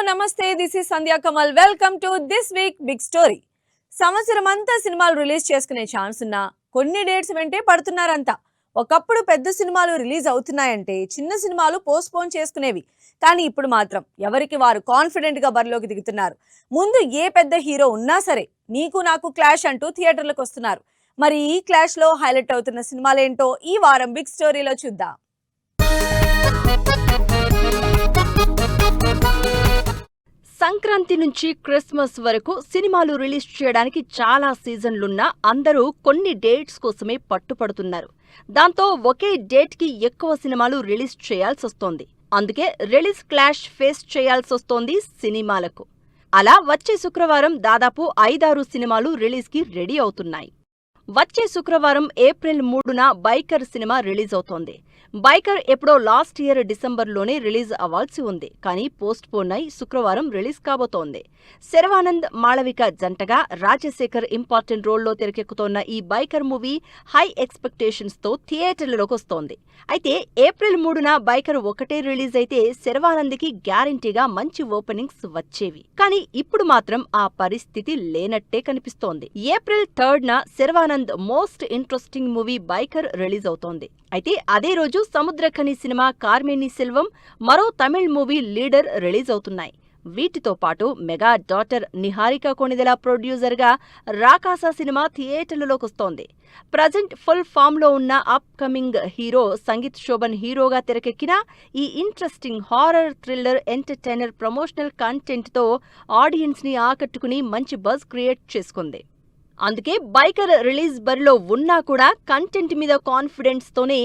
నమస్తే, this is Sandhya Kamal. Welcome to this week big story. సంవత్సరం అంతా సినిమాలు రిలీజ్ చేసుకునే ఛాన్స్ ఉన్నా కొన్ని డేట్స్ వెంటే పడుతున్నారంతా. ఒకప్పుడు పెద్ద సినిమాలు రిలీజ్ అవుతున్నాయంటే చిన్న సినిమాలు పోస్ట్ పోన్ చేసుకునేవి. కానీ ఇప్పుడు మాత్రం ఎవరికి వారు కాన్ఫిడెంట్ గా బరిలోకి దిగుతున్నారు. ముందు ఏ పెద్ద హీరో ఉన్నా సరే నీకు నాకు క్లాష్ అంటూ థియేటర్లకు వస్తున్నారు. మరి ఈ క్లాష్ లో హైలైట్ అవుతున్న సినిమాలేంటో ఈ వారం బిగ్ స్టోరీలో చూద్దాం. సంక్రాంతి నుంచి క్రిస్మస్ వరకు సినిమాలు రిలీజ్ చేయడానికి చాలా సీజన్లున్నా అందరూ కొన్ని డేట్స్ కోసమే పట్టుపడుతున్నారు. దాంతో ఒకే డేట్కి ఎక్కువ సినిమాలు రిలీజ్ చేయాల్సొస్తోంది. అందుకే రిలీజ్ క్లాష్ ఫేస్ చేయాల్సొస్తోంది సినిమాలకు. అలా వచ్చే శుక్రవారం దాదాపు 5-6 సినిమాలు రిలీజ్కి రెడీ అవుతున్నాయి. వచ్చే శుక్రవారం ఏప్రిల్ 3న బైకర్ సినిమా రిలీజ్ అవుతోంది. బైకర్ ఎప్పుడో లాస్ట్ ఇయర్ డిసెంబర్లోనే రిలీజ్ అవ్వాల్సి ఉంది. కానీ పోస్ట్ పోన్ అయి శుక్రవారం రిలీజ్ కాబోతోంది. శర్వానంద్, మాళవిక జంటగా రాజశేఖర్ ఇంపార్టెంట్ రోల్లో తెరకెక్కుతోన్న ఈ బైకర్ మూవీ హై ఎక్స్పెక్టేషన్స్ తో థియేటర్లకు వస్తోంది. అయితే ఏప్రిల్ 3న బైకర్ ఒకటే రిలీజ్ అయితే శర్వానంద్కి గ్యారంటీగా మంచి ఓపెనింగ్స్ వచ్చేవి. కానీ ఇప్పుడు మాత్రం ఆ పరిస్థితి లేనట్టే కనిపిస్తోంది. ఏప్రిల్ 3న Sharwanand most interesting movie Biker release అవుతోంది. అయితే అదే రోజు సముద్రఖని సినిమా కార్మేని సెల్వం, మరో తమిళ్ మూవీ లీడర్ రిలీజ్ అవుతున్నాయి. వీటితో పాటు మెగా డాటర్ నిహారిక కొణిదెల ప్రొడ్యూసర్గా రాకాస సినిమా థియేటర్లలోకొస్తోంది. ప్రజెంట్ ఫుల్ ఫామ్లో ఉన్న upcoming hero Sangeeth Shobhan హీరోగా తెరకెక్కిన ఈ interesting horror thriller entertainer promotional కంటెంట్తో ఆడియన్స్ని ఆకట్టుకుని మంచి బజ్ క్రియేట్ చేసుకుంది. అందుకే బైకర్ రిలీజ్ బరిలో ఉన్నా కూడా కంటెంట్ మీద కాన్ఫిడెన్స్ తోనే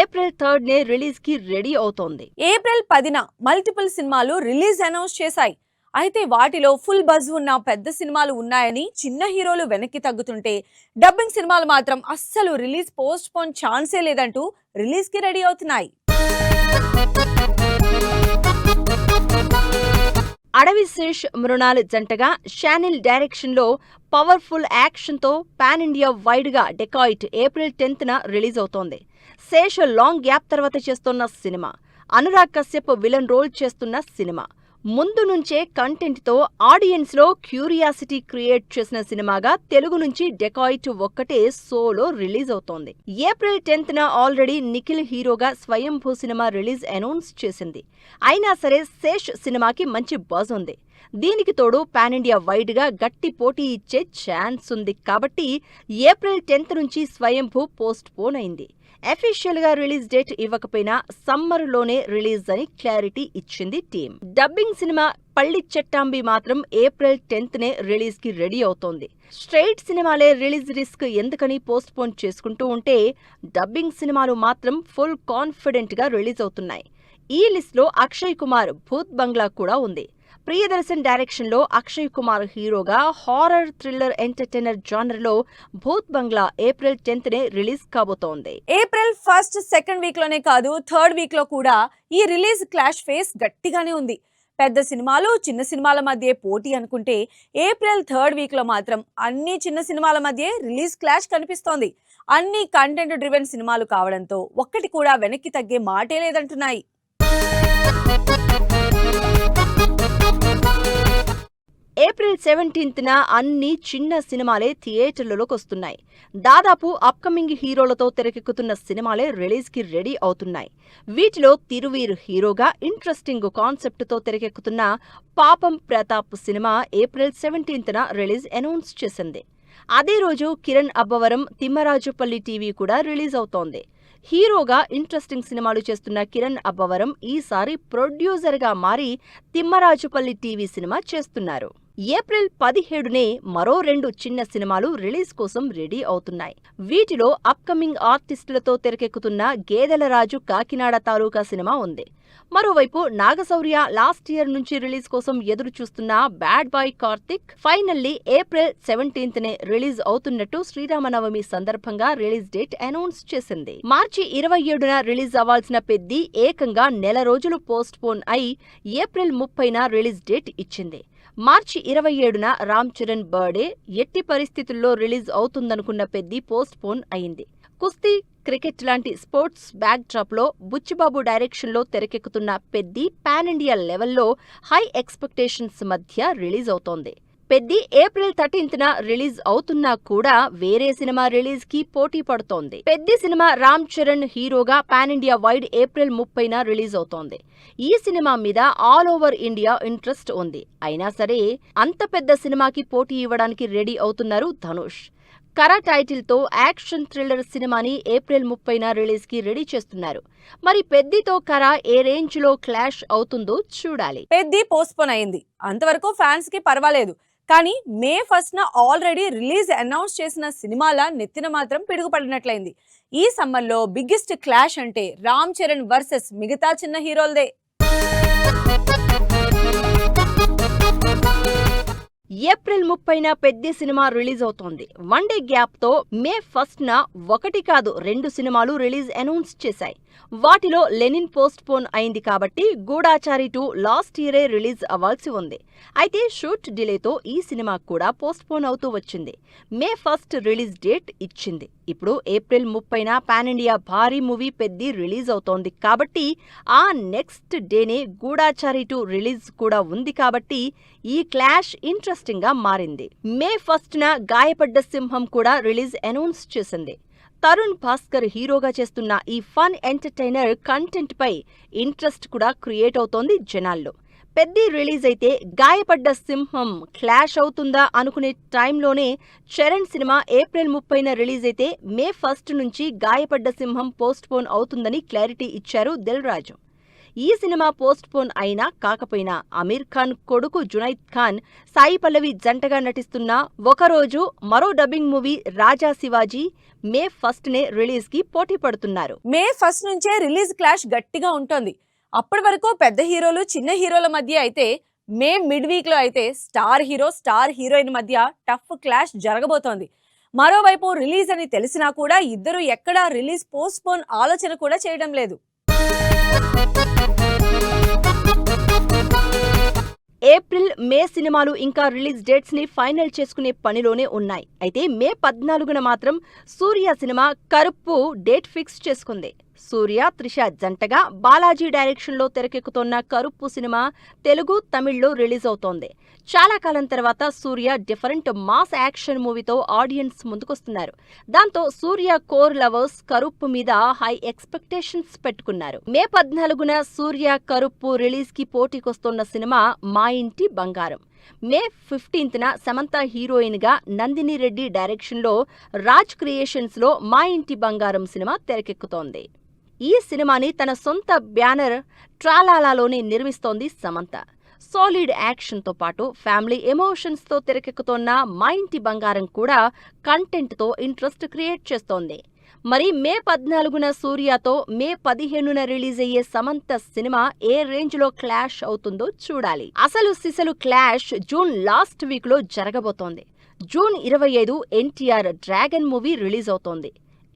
ఏప్రిల్ 3నే రిలీజ్ కి రెడీ అవుతోంది. ఏప్రిల్ 10న మల్టిపుల్ సినిమాలు రిలీజ్ అనౌన్స్ చేశాయి. అయితే వాటిలో ఫుల్ బజ్ ఉన్న పెద్ద సినిమాలు ఉన్నాయని చిన్న హీరోలు వెనక్కి తగ్గుతుంటే డబ్బింగ్ సినిమాలు మాత్రం అస్సలు రిలీజ్ పోస్ట్ పోన్ ఛాన్సే లేదంటూ రిలీజ్ కి రెడీ అవుతున్నాయి. అడవి శేష్, మృణాల్ జంటగా షానిల్ డైరెక్షన్లో పవర్ఫుల్ యాక్షన్తో పాన్ ఇండియా వైడ్గా డెకాయిట్ ఏప్రిల్ 10న రిలీజ్ అవుతోంది. శేష్ లాంగ్ గ్యాప్ తర్వాత చేస్తున్న సినిమా. అనురాగ్ కశ్యప్ విలన్ రోల్ చేస్తున్న సినిమా. ముందు నుంచే కంటెంట్తో ఆడియన్స్లో క్యూరియాసిటీ క్రియేట్ చేసిన సినిమాగా తెలుగు నుంచి డెకాయిట్ ఒక్కటే సోలో రిలీజ్ అవుతోంది. ఏప్రిల్ 10న ఆల్రెడీ నిఖిల్ హీరోగా స్వయంభూ సినిమా రిలీజ్ అనౌన్స్ చేసింది. అయినా సరే శేష్ సినిమాకి మంచి బజ్ ఉంది. దీనికి తోడు పాన్ ఇండియా వైడ్గా గట్టి పోటీ ఇచ్చే ఛాన్స్ ఉంది. కాబట్టి ఏప్రిల్ 10th నుంచి స్వయంభూ పోస్ట్ పోన్ అయింది. అఫీషియల్ గా రిలీజ్ డేట్ ఇవ్వకపోయినా సమ్మర్ లోనే రిలీజ్ అని క్లారిటీ ఇచ్చింది టీం. డబ్బింగ్ సినిమా పల్లి చట్టాంబి మాత్రం ఏప్రిల్ 10నే రిలీజ్ కి రెడీ అవుతోంది. స్ట్రైట్ సినిమాలే రిలీజ్ రిస్క్ ఎందుకని పోస్ట్ పోన్ చేసుకుంటూ ఉంటే డబ్బింగ్ సినిమాలు మాత్రం ఫుల్ కాన్ఫిడెంట్ గా రిలీజ్ అవుతున్నాయి. ఈ లిస్ట్ లో అక్షయ్ కుమార్ భూత్ బంగ్లా కూడా ఉంది. ప్రియదర్శన్ డైరెక్షన్ లో అక్షయ్ కుమార్ హీరోగా హారర్ థ్రిల్లర్ ఎంటర్టైనర్ జానర్ లో భూత్ బంగ్లా ఏప్రిల్ 10నే రిలీజ్ కాబోతోంది. ఏప్రిల్ 1st, 2nd వీక్ లోనే కాదు 3rd వీక్ లో కూడా ఈ రిలీజ్ క్లాష్ ఫేస్ గట్టిగానే ఉంది. పెద్ద సినిమాలు చిన్న సినిమాల మధ్య పోటీ అనుకుంటే ఏప్రిల్ 3rd వీక్ లో మాత్రం అన్ని చిన్న సినిమాల మధ్య రిలీజ్ క్లాష్ కనిపిస్తోంది. అన్ని కంటెంట్ డ్రివెన్ సినిమాలు కావడంతో ఒక్కటి కూడా వెనక్కి తగ్గే మాటే లేదంటున్నాయి. ఏప్రిల్ 17న అన్ని చిన్న సినిమాలే థియేటర్లలోకి వస్తున్నాయి. దాదాపు అప్కమింగ్ హీరోలతో తెరకెక్కుతున్న సినిమాలే రిలీజ్ కి రెడీ అవుతున్నాయి. వీటిలో తిరువీర్ హీరోగా ఇంట్రెస్టింగ్ కాన్సెప్ట్తో తెరకెక్కుతున్న పాపం ప్రతాప్ సినిమా ఏప్రిల్ 17న రిలీజ్ అనౌన్స్ చేసింది. అదే రోజు కిరణ్ అబ్బవరం, తిమ్మరాజుపల్లి టీవీ కూడా రిలీజ్ అవుతోంది. హీరోగా ఇంట్రెస్టింగ్ సినిమాలు చేస్తున్న కిరణ్ అబ్బవరం ఈసారి ప్రొడ్యూసర్గా మారి తిమ్మరాజుపల్లి టీవీ సినిమా చేస్తున్నారు. ఏప్రిల్ 17నే మరో 2 చిన్న సినిమాలు రిలీజ్ కోసం రెడీ అవుతున్నాయి. వీటిలో అప్కమింగ్ ఆర్టిస్టులతో తెరకెక్కుతున్న గేదెలరాజు కాకినాడ తాలూకా సినిమా ఉంది. మరోవైపు నాగశౌర్య లాస్ట్ ఇయర్ నుంచి రిలీజ్ కోసం ఎదురు చూస్తున్న bad boy Karthik finally April 17నే రిలీజ్ అవుతున్నట్టు శ్రీరామనవమి సందర్భంగా రిలీజ్ డేట్ అనౌన్స్ చేసింది. మార్చి 27న రిలీజ్ అవ్వాల్సిన పెద్ది ఏకంగా నెల రోజులు పోస్ట్ పోన్ అయి ఏప్రిల్ 30న రిలీజ్ డేట్ ఇచ్చింది. మార్చి 27న రామ్ చరణ్ బర్త్డే ఎట్టి పరిస్థితుల్లో రిలీజ్ అవుతుందనుకున్న పెద్ది పోస్ట్ పోన్ అయింది. కుస్తీ, క్రికెట్ లాంటి స్పోర్ట్స్ బ్యాక్ డ్రాప్ లో బుచ్చిబాబు డైరెక్షన్ లో తెరకెక్కుతున్న పెద్ది పాన్ ఇండియా లెవెల్లో హై ఎక్స్పెక్టేషన్స్ మధ్య రిలీజ్ అవుతోంది. పెద్ది ఏప్రిల్ 13న రిలీజ్ అవుతున్నా కూడా వేరే సినిమా రిలీజ్ కి పోటీ పడుతోంది. పెద్ది సినిమా రామ్ చరణ్ హీరోగా పాన్ ఇండియా వైడ్ ఏప్రిల్ 30న రిలీజ్ అవుతోంది. ఈ సినిమా మీద ఆల్ ఓవర్ ఇండియా ఇంట్రెస్ట్ ఉంది. అయినా సరే అంత పెద్ద సినిమాకి పోటీ ఇవ్వడానికి రెడీ అవుతున్నారు ధనుష్. కరా టైటిల్ తో యాక్షన్ థ్రిల్లర్ సినిమాని ఏప్రిల్ 30న రిలీజ్ కి రెడీ చేస్తున్నారు. మరి పెద్దితో కరా ఏ రేంజ్ లో క్లాష్ అవుతుందో చూడాలి. పెద్ది పోస్ట్పోన్ అయింది, అంతవరకు ఫ్యాన్స్ కి పర్వాలేదు. కానీ మే 1న ఆల్రెడీ రిలీజ్ అనౌన్స్ చేసిన సినిమాల నెత్తిన మాత్రం పిడుగుపడినట్లయింది. ఈ సమ్మర్లో బిగ్గెస్ట్ క్లాష్ అంటే రామ్ చరణ్ వర్సెస్ మిగతా చిన్న హీరోలదే. ఏప్రిల్ 30న పెద్ది సినిమా రిలీజ్ అవుతోంది. వన్ డే గ్యాప్ తో మే 1న ఒకటి కాదు 2 సినిమాలు రిలీజ్ అనౌన్స్ చేశాయి. వాటిలో లెనిన్ పోస్ట్ పోన్ అయింది కాబట్టి గూఢాచారి 2 లాస్ట్ ఇయరే రిలీజ్ అవ్వాల్సి ఉంది. అయితే షూట్ డిలేతో ఈ సినిమా కూడా పోస్ట్ పోన్ అవుతూ వచ్చింది. మే 1 రిలీజ్ డేట్ ఇచ్చింది. ఇప్పుడు ఏప్రిల్ 30న పాన్ ఇండియా భారీ మూవీ పెద్ది రిలీజ్ అవుతోంది కాబట్టి ఆ నెక్స్ట్ డేనే గూఢాచారి 2 రిలీజ్ కూడా ఉంది కాబట్టి ఈ క్లాష్ ఇంట్రెస్టింగ్ గా మారింది. మే 1న గాయపడ్డ సింహం కూడా రిలీజ్ అనౌన్స్ చేసింది. తరుణ్ భాస్కర్ హీరోగా చేస్తున్న ఈ ఫన్ ఎంటర్టైనర్ కంటెంట్ పై ఇంట్రెస్ట్ కూడా క్రియేట్ అవుతోంది జనాల్లో. పెద్ది రిలీజ్ అయితే గాయపడ్డ సింహం క్లాష్ అవుతుందా అనుకునే టైంలోనే చరణ్ సినిమా ఏప్రిల్ 30న రిలీజ్ అయితే మే 1 నుంచి గాయపడ్డ సింహం పోస్ట్ పోన్ అవుతుందని క్లారిటీ ఇచ్చారు దిల్ రాజు. ఈ సినిమా పోస్ట్ పోన్ అయినా కాకపోయినా అమీర్ ఖాన్ కొడుకు జునైద్ ఖాన్, సాయి పల్లవి జంటగా నటిస్తున్న ఒకరోజు మరో డబ్బింగ్ మూవీ రాజా శివాజీ మే 1నే రిలీజ్ కి పోటీ పడుతున్నారు. మే 1 నుంచే రిలీజ్ క్లాష్ గట్టిగా ఉంటుంది. అప్పటి వరకు పెద్ద హీరోలు చిన్న హీరోల మధ్య అయితే మే మిడ్ వీక్ లో అయితే స్టార్ హీరో స్టార్ హీరోయిన్ మధ్య టఫ్ క్లాష్ జరగబోతోంది. మరోవైపు రిలీజ్ అని తెలిసినా కూడా ఇద్దరు ఎక్కడా రిలీజ్ పోస్ట్ పోన్ ఆలోచన కూడా చేయడం లేదు. ఏప్రిల్, మే సినిమాలు ఇంకా రిలీజ్ డేట్స్ ని ఫైనల్ చేసుకునే పనిలోనే ఉన్నాయి. అయితే మే 14న మాత్రం సూర్య సినిమా కరుప్పు డేట్ ఫిక్స్ చేసుకుంది. సూర్య, త్రిష జంటగా బాలాజీ డైరెక్షన్ లో తెరకెక్కుతోన్న కరుప్పు సినిమా తెలుగు, తమిళ్లో రిలీజ్ అవుతోంది. చాలా కాలం తర్వాత సూర్య డిఫరెంట్ మాస్ యాక్షన్ మూవీతో ఆడియన్స్ ముందుకొస్తున్నారు. దాంతో సూర్య కోర్ లవర్స్ కరుప్పు మీద హై ఎక్స్పెక్టేషన్స్ పెట్టుకున్నారు. మే 14న సూర్య కరుప్పు రిలీజ్ కి పోటీకొస్తోన్న సినిమా మా ఇంటి బంగారం. మే 15న సమంత హీరోయిన్ గా నందిని రెడ్డి డైరెక్షన్ లో రాజ్ క్రియేషన్స్ లో మా ఇంటి బంగారం సినిమా తెరకెక్కుతోంది. ఈ సినిమాని తన సొంత బ్యానర్ ట్రాలాలాలోనే నిర్మిస్తోంది సమంత. సాలిడ్ యాక్షన్ తో పాటు ఫ్యామిలీ ఎమోషన్స్ తో తెరకెక్కుతోన్న మా ఇంటి బంగారం కూడా కంటెంట్ తో ఇంట్రెస్ట్ క్రియేట్ చేస్తోంది. మరి మే 14న సూర్యతో మే 15న రిలీజ్ అయ్యే సమంత సినిమా ఏ రేంజ్ లో క్లాష్ అవుతుందో చూడాలి. అసలు సిసలు క్లాష్ జూన్ లాస్ట్ వీక్ లో జరగబోతోంది. June 25 NTR dragon movie release అవుతోంది.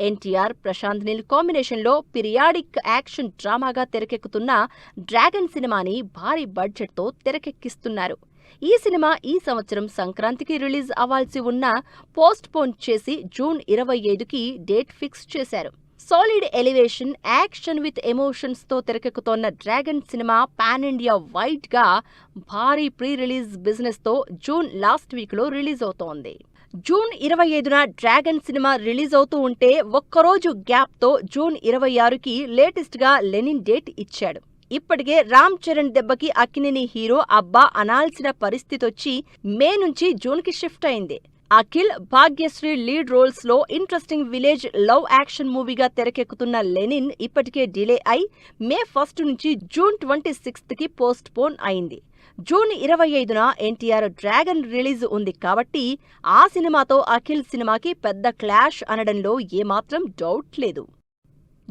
ఎన్టీఆర్, ప్రశాంత్ నీల్ కాంబినేషన్ లో పీరియాడిక్ యాక్షన్ డ్రామాగా తెరకెక్కుతున్న డ్రాగన్ సినిమాని భారీ బడ్జెట్ తో తెరకెక్కిస్తున్నారు. ఈ సినిమా ఈ సంవత్సరం సంక్రాంతికి రిలీజ్ అవ్వాల్సి ఉన్న పోస్ట్ పోన్ చేసి జూన్ 25కి డేట్ ఫిక్స్ చేశారు. Solid elevation, action with emotions తో తెరకెక్కుతోన్న Dragon cinema pan India wide గా భారీ ప్రీ రిలీజ్ బిజినెస్ తో జూన్ లాస్ట్ వీక్ లో రిలీజ్ అవుతోంది. జూన్ 25న డ్రాగన్ సినిమా రిలీజ్ అవుతూ ఉంటే ఒక్కరోజు గ్యాప్ తో జూన్ 26కి లేటెస్ట్ గా లెనిన్ డేట్ ఇచ్చాడు. ఇప్పటికే రామ్ చరణ్ దెబ్బకి అక్కినేని హీరో అబ్బా అనాల్సిన పరిస్థితొచ్చి మే నుంచి జూన్ కి షిఫ్ట్ అయింది. అఖిల్, భాగ్యశ్రీ లీడ్ రోల్స్ లో ఇంట్రెస్టింగ్ విలేజ్ లవ్ యాక్షన్ మూవీగా తెరకెక్కుతున్న లెనిన్ ఇప్పటికే డిలే అయి మే 1 నుంచి జూన్ 26కి పోస్ట్ పోన్ అయింది. జూన్ 25న ఎన్టీఆర్ డ్రాగన్ రిలీజ్ ఉంది కాబట్టి ఆ సినిమాతో అఖిల్ సినిమాకి పెద్ద క్లాష్ అనడంలో ఏమాత్రం డౌట్ లేదు.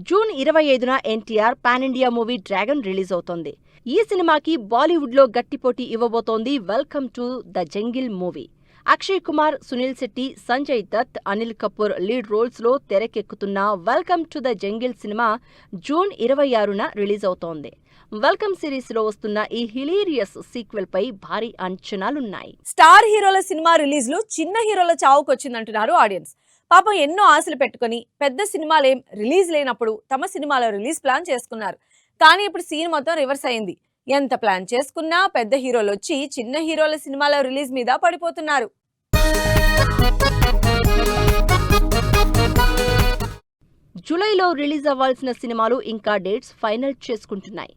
జూన్ 25న NTR pan India movie Dragon release అవుతోంది. ఈ సినిమాకి బాలీవుడ్ లో గట్టిపోటీ ఇవ్వబోతోంది Welcome to the Jungle movie. Akshay Kumar, Sunil Shetty, Sanjay Dutt, Anil Kapoor lead roles లో తెరకెక్కుతున్న Welcome to the Jungle cinema June 26న రిలీజ్ అవుతోంది. వెల్కమ్ సిరీస్ లో వస్తున్న ఈ హిలీరియస్ సీక్వెల్ పై భారీ అంచనాలున్నాయి. స్టార్ హీరోల సినిమా రిలీజ్ లో చిన్న హీరోల చావుకొచ్చిందంటున్నారు ఆడియన్స్. పాపం ఎన్నో ఆశలు పెట్టుకొని పెద్ద సినిమాలేం రిలీజ్ లేనప్పుడు తమ సినిమాలో రిలీజ్ ప్లాన్ చేసుకున్నారు. కానీ ఇప్పుడు సీన్ మొత్తం రివర్స్ అయింది. ఎంత ప్లాన్ చేసుకున్నా పెద్ద హీరోలు వచ్చి చిన్న హీరోల సినిమాల రిలీజ్ మీద పడిపోతున్నారు. జూలైలో రిలీజ్ అవ్వాల్సిన సినిమాలు ఇంకా డేట్స్ ఫైనల్ చేసుకుంటున్నాయి.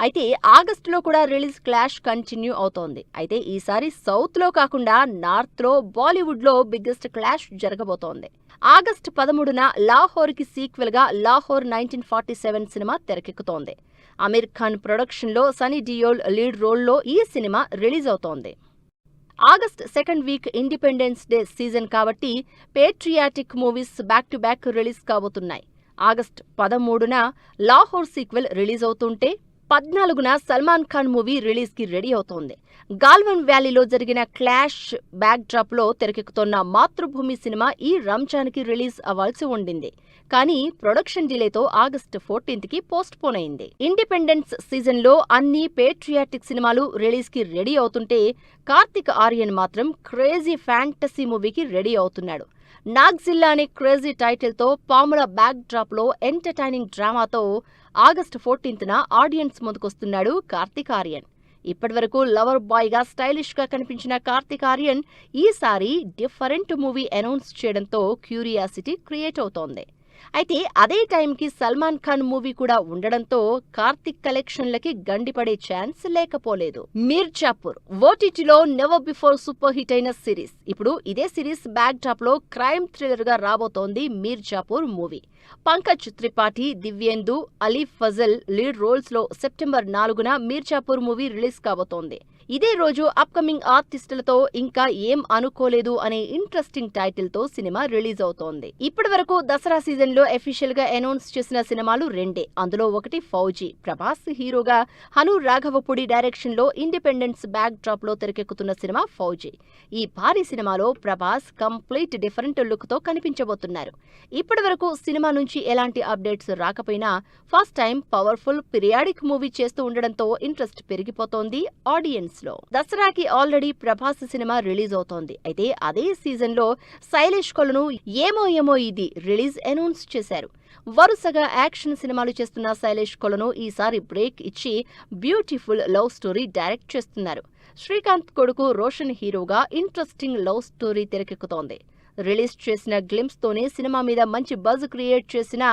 అయితే ఆగస్టులో కూడా రిలీజ్ క్లాష్ కంటిన్యూ అవుతోంది. అయితే ఈసారి సౌత్లో కాకుండా నార్త్లో బాలీవుడ్లో బిగ్గెస్ట్ క్లాష్ జరగబోతోంది. ఆగస్టు 13న లాహోర్కి సీక్వెల్గా లాహోర్ 1947 సినిమా తెరకెక్కుతోంది. అమీర్ ఖాన్ ప్రొడక్షన్లో సనీ డియోల్ లీడ్ రోల్లో ఈ సినిమా రిలీజ్ అవుతోంది. August second week Independence Day season కాబట్టి patriotic movies back to back release కాబోతున్నాయి. ఆగస్ట్ 13న లాహోర్ సీక్వెల్ రిలీజ్ అవుతుంటే 14న సల్మాన్ ఖాన్ మూవీ రిలీజ్కి రెడీ అవుతోంది. గాల్వన్ వ్యాలీలో జరిగిన క్లాష్ బ్యాక్ డ్రాప్లో తెరకెక్కుతోన్న మాతృభూమి సినిమా ఈ రంజాన్కి రిలీజ్ అవ్వాల్సి ఉండింది. కానీ ప్రొడక్షన్ డిలేతో ఆగస్టు 14కి పోస్ట్ పోన్ అయింది. ఇండిపెండెన్స్ సీజన్లో అన్ని పేట్రియాటిక్ సినిమాలు రిలీజ్కి రెడీ అవుతుంటే కార్తిక్ ఆర్యన్ మాత్రం క్రేజీ ఫ్యాంటసీ మూవీకి రెడీ అవుతున్నాడు. నాగ్జిల్లా అనే క్రేజీ టైటిల్తో పాముల బ్యాక్ డ్రాప్లో ఎంటర్టైనింగ్ డ్రామాతో ఆగస్టు 14న ఆడియన్స్ ముందుకొస్తున్నాడు కార్తిక్ ఆర్యన్. ఇప్పటివరకు లవర్ బాయ్గా స్టైలిష్గా కనిపించిన కార్తిక్ ఆర్యన్ ఈసారి డిఫరెంట్ మూవీ అనౌన్స్ చేయడంతో క్యూరియాసిటీ క్రియేట్ అవుతోంది. అయితే అదే టైంకి సల్మాన్ ఖాన్ మూవీ కూడా ఉండడంతో కార్తిక్ కలెక్షన్లకి గండిపడే ఛాన్స్ లేకపోలేదు. మీర్జాపూర్ ఓటీటీలో నెవర్ బిఫోర్ సూపర్ హిట్ అయిన సిరీస్. ఇప్పుడు ఇదే సిరీస్ బ్యాక్ డ్రాప్ లో క్రైమ్ థ్రిల్లర్ గా రాబోతోంది Mirzapur movie. Pankaj Tripathi, Divyendu, Ali Fazal lead roles లో సెప్టెంబర్ 4న మీర్జాపూర్ మూవీ రిలీజ్ కాబోతోంది. ఇదే రోజు అప్కమింగ్ ఆర్టిస్టులతో ఇంకా ఏం అనుకోలేదు అనే ఇంట్రెస్టింగ్ టైటిల్ తో సినిమా రిలీజ్ అవుతోంది. ఇప్పటి వరకు దసరా సీజన్ లో అఫీషియల్ గా అనౌన్స్ చేసిన సినిమాలు రెండే. అందులో ఒకటి ఫౌజీ, ప్రభాస్ హీరోగా హను రాఘవపూడి డైరెక్షన్ లో ఇండిపెండెన్స్ బ్యాక్ డ్రాప్ లో తెరకెక్కుతున్న సినిమా ఫౌజీ. ఈ భారీ సినిమాలో ప్రభాస్ కంప్లీట్ డిఫరెంట్ లుక్ తో కనిపించబోతున్నారు. ఇప్పటి వరకు సినిమా నుంచి ఎలాంటి అప్డేట్స్ రాకపోయినా first time powerful periodic movie చేస్తూ ఉండడంతో ఇంట్రెస్ట్ పెరిగిపోతోంది ఆడియన్స్ లో. దసరాకి ఆల్రెడీ ప్రభాస్ సినిమా రిలీజ్ అవుతోంది. అయితే అదే సీజన్ లో శైలేష్ కొలను ఏమో ఏమో ఇది రిలీజ్ అనౌన్స్ చేశారు. వరుసగా యాక్షన్ సినిమాలు చేస్తున్న శైలేష్ కొలను ఈసారి బ్రేక్ ఇచ్చి బ్యూటిఫుల్ లవ్ స్టోరీ డైరెక్ట్ చేస్తున్నారు. శ్రీకాంత్ కొడుకు రోషన్ హీరోగా ఇంట్రెస్టింగ్ లవ్ స్టోరీ తెరకెక్కుతోంది. రిలీజ్ చేసిన గ్లింప్స్ తోనే సినిమా మీద మంచి బజ్ క్రియేట్ చేసిన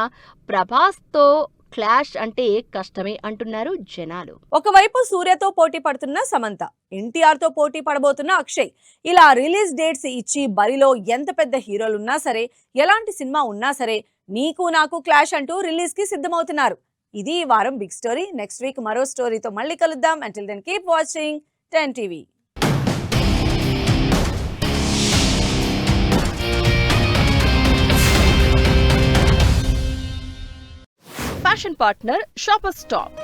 ప్రభాస్ తో క్లాష్ అంటే కష్టమే అంటున్నారు జనాలు. ఒకవైపు సూర్యతో పోటీ పడుతున్న సమంత, ఎన్టీఆర్ తో పోటీ పడబోతున్న అక్షయ్, ఇలా రిలీజ్ డేట్స్ ఇచ్చి బరిలో ఎంత పెద్ద హీరోలున్నా సరే, ఎలాంటి సినిమా ఉన్నా సరే నీకు నాకు క్లాష్ అంటూ రిలీజ్ కి సిద్ధమవుతున్నారు. ఇది ఈ వారం బిగ్ స్టోరీ. నెక్స్ట్ వీక్ మరో స్టోరీతో మళ్ళీ కలుద్దాం. Until then keep watching 10 TV. Fashion partner Shoppers stop.